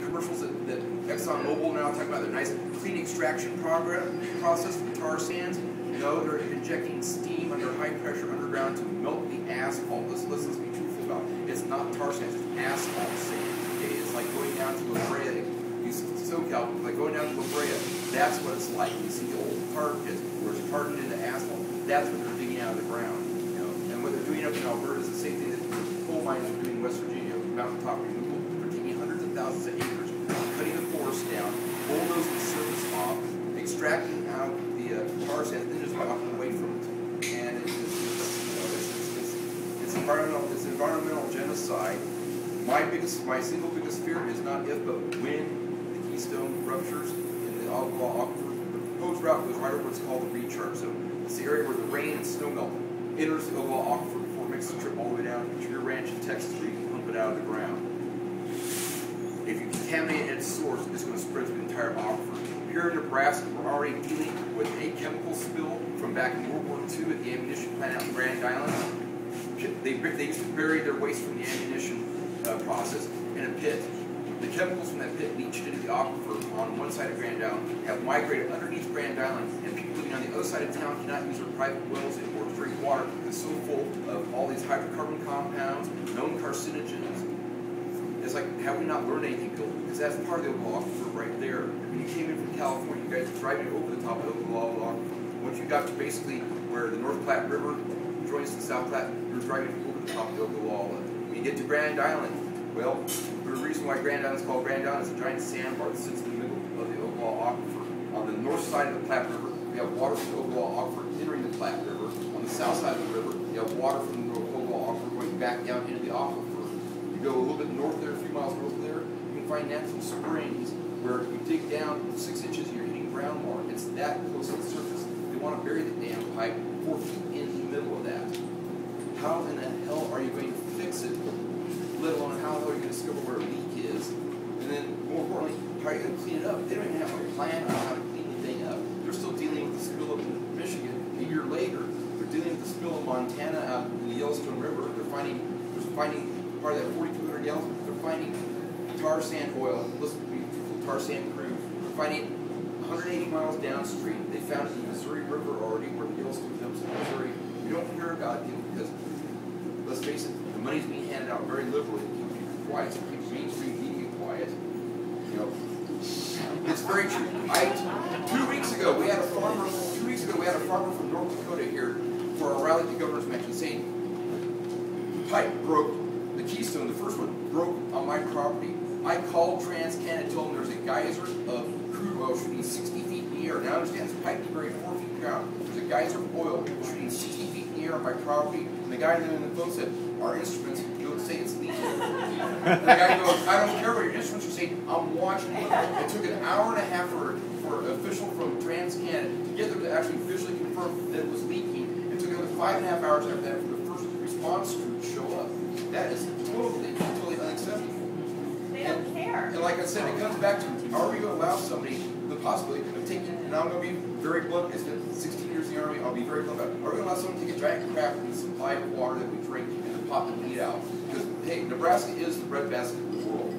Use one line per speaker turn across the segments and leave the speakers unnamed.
commercials that ExxonMobil now talking about their nice clean extraction process from tar sands. No, they're injecting steam under high pressure underground to melt the asphalt. Let's be truthful about it. It's not tar sands, it's asphalt sand. Okay, it's like going down to La Brea. SoCal, like going down to La Brea. That's what it's like. You see the old tar pits where it's hardened into asphalt. That's what they're digging out of the ground. You know, and what they're doing up in Alberta is the same thing that the coal mines are doing in West Virginia, mountaintop removal. They're taking hundreds of thousands of acres, cutting the forest down, bulldozing the surface off, extracting out the tar sand, and then just walking away from it. And it's environmental genocide. My single biggest fear is not if, but when the Keystone ruptures in the Ogallala Aquifer. The proposed route goes right over what's called the recharge. So it's the area where the rain and snow melt enters the Ogallala Aquifer before it makes the trip all the way down to your ranch in Texas where you can pump it out of the ground. If you contaminate its source, it's going to spread to the entire aquifer. Here in Nebraska, we're already dealing with a chemical spill from back in World War II at the ammunition plant out in Grand Island. They used to bury their waste from the ammunition process in a pit. The chemicals from that pit leached into the aquifer on one side of Grand Island, have migrated underneath Grand Island, and people living on the other side of town cannot use their private wells anymore to drink water. It's so full of all these hydrocarbon compounds, known carcinogens. It's like, have we not learned anything, Bill? Because that's part of the Ogallala Aquifer right there. When you came in from California, you guys were driving over the top of the Ogallala Aquifer. Once you got to basically where the North Platte River joins the South Platte, you're driving over the top of the Ogallala. When you get to Grand Island, well, the reason why Grand Island is called Grand Island is a giant sandbar that sits in the middle of the Ogallala Aquifer. On the north side of the Platte River, we have water from the Ogallala Aquifer entering the Platte River. On the south side of the river, you have water from the Ogallala Aquifer going back down into the aquifer. You go a little bit north there, a few miles north there, you can find natural springs where you dig down 6 inches and you're hitting groundwater. It's that close to the surface. They want to bury the damn pipe 4 feet in the middle of that. How in the hell are you going to fix it? Let alone how the hell are you going to discover where a leak is? And then, more importantly, how are you going to clean it up? They don't even have a plan on how to clean the thing up. They're still dealing with the spill up in Michigan a year later. They're dealing with the spill in Montana out in the Yellowstone River. They're finding part of that 4,200 gallons. They're finding tar sand oil, tar sand crude. They're finding 180 miles downstream. They found it in the Missouri River already, where the Yellowstone dumps in Missouri. We don't hear about it because, let's face it, the money's being handed out very liberally to keep people quiet, to keep mainstream media quiet. You know, it's very true. 2 weeks ago we had a farmer. 2 weeks ago we had a farmer from North Dakota here for a rally at the governor's mansion saying the pipe broke. The Keystone, the first one, broke on my property. I called TransCanada, told them there's a geyser of crude oil shooting 60 feet in the air. Now I understand this pipe is buried 4 feet in the ground. There's a geyser of oil shooting 60 feet in the air on my property. And the guy on the phone said, our instruments don't say it's leaking. And the guy goes, I don't care what your instruments are saying, I'm watching it. It took an hour and a half for an official from TransCanada to get them to actually visually confirm that it was leaking. It took another 5.5 hours after that for the first response crew to show up. That is totally unacceptable.
They don't care.
And like I said, it comes back to, are we going to allow somebody the possibility of taking, and I'm going to be very blunt, I spent 16 years in the Army, I'll be very blunt about it. Are we going to allow someone to take a giant crap in the supply of water that we drink and the pot that we eat out? Because, hey, Nebraska is the breadbasket of the world.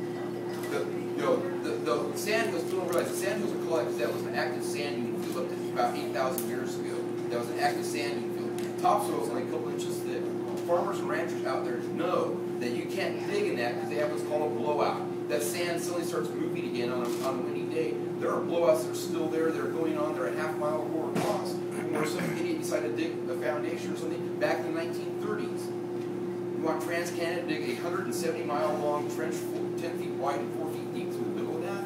The sand hills, people don't realize, the sand hills are called because that was an active sand dune field up to about 8,000 years ago. That was an active sand dune field. Topsoil is only a couple inches thick. Farmers and ranchers out there know that you can't dig in that because they have what's called a blowout. That sand suddenly starts moving again on a windy day. There are blowouts that are still there. They're going on. They're a half mile or more across. Or some idiot decided to dig a foundation or something back in the 1930s. You want TransCanada to dig a 170-mile long trench 10 feet wide and 4 feet deep through the middle of that?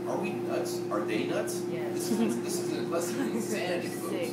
Are we nuts? Are they nuts?
Yes.
This is a lesson in insanity, folks.